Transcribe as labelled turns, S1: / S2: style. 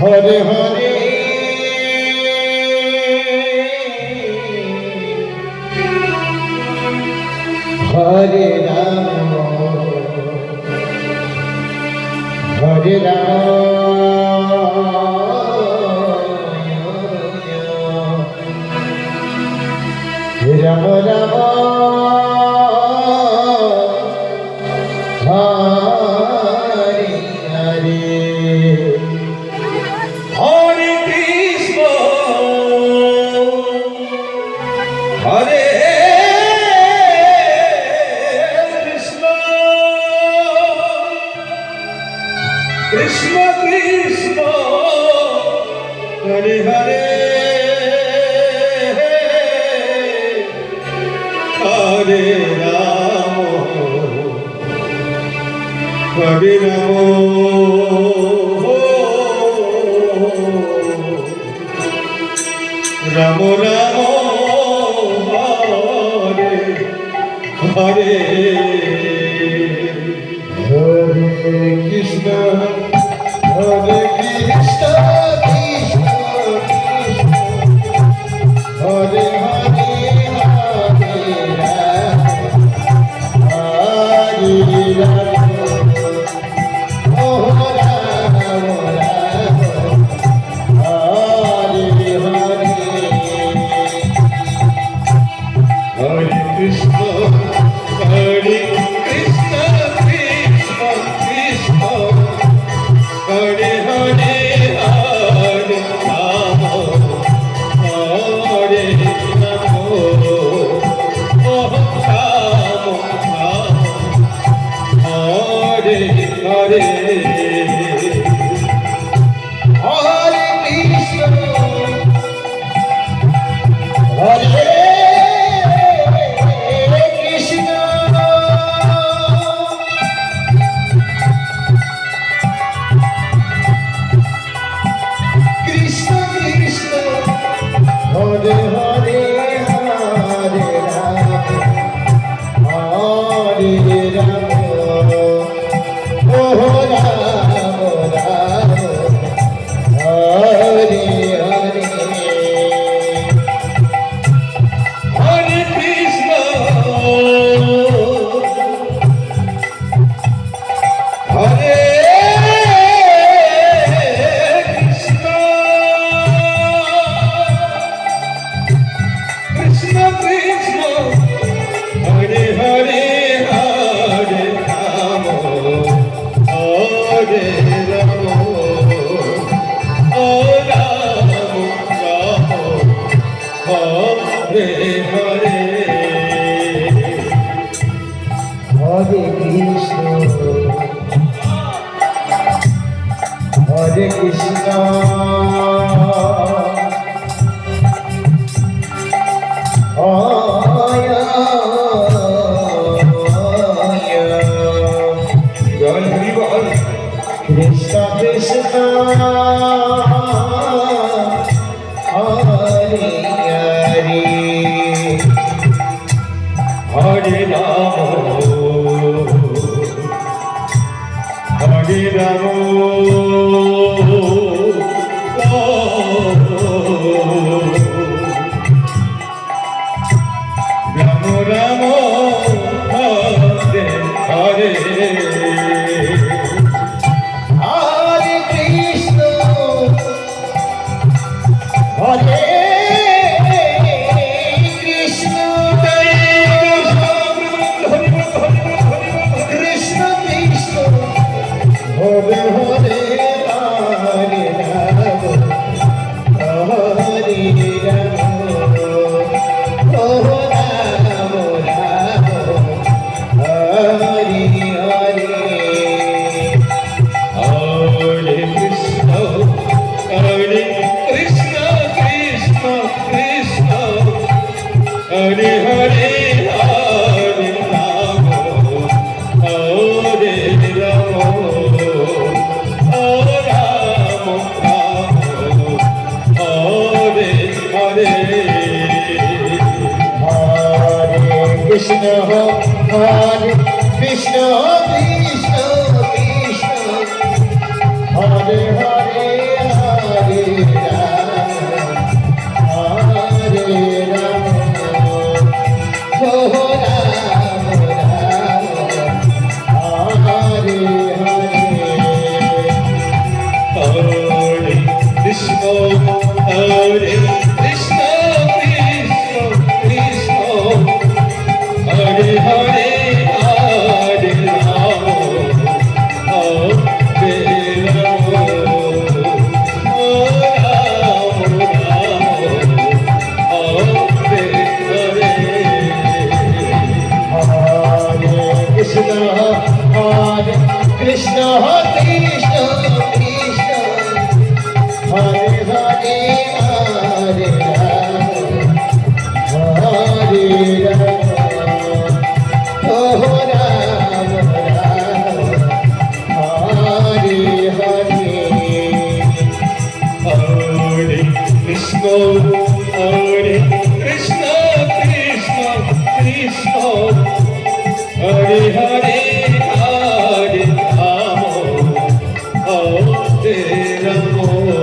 S1: Hare Hare Hare Ram Hare Ram Ram Ram Hare Hare Hare Krishna Hare Krishna Krishna Krishna Hare Hare Hare Ram Hare Ram Ram Hare Hare Hare Krishna Hare Krishna Krishna Krishna Hare Hare Hare Ram Krishna, Hare Krishna, Krishna Krishna, Hare Hare, Hare Rama, Hare Rama, Oh Rama, Rama, Hare Hare, Hare Krishna, Hare Hare Krishna, Krishna Krishna, Hare Hare, Hare Rama, Hare Rama. Krishna Krishna Hare Hare Hare Krishna Krishna Krishna Hare Hare Hare Rama Hare Rama Oh Rama Rama Hare Hare Hare Krishna Hare Krishna Krishna Krishna Hare Hare Hare Rama Hare Rama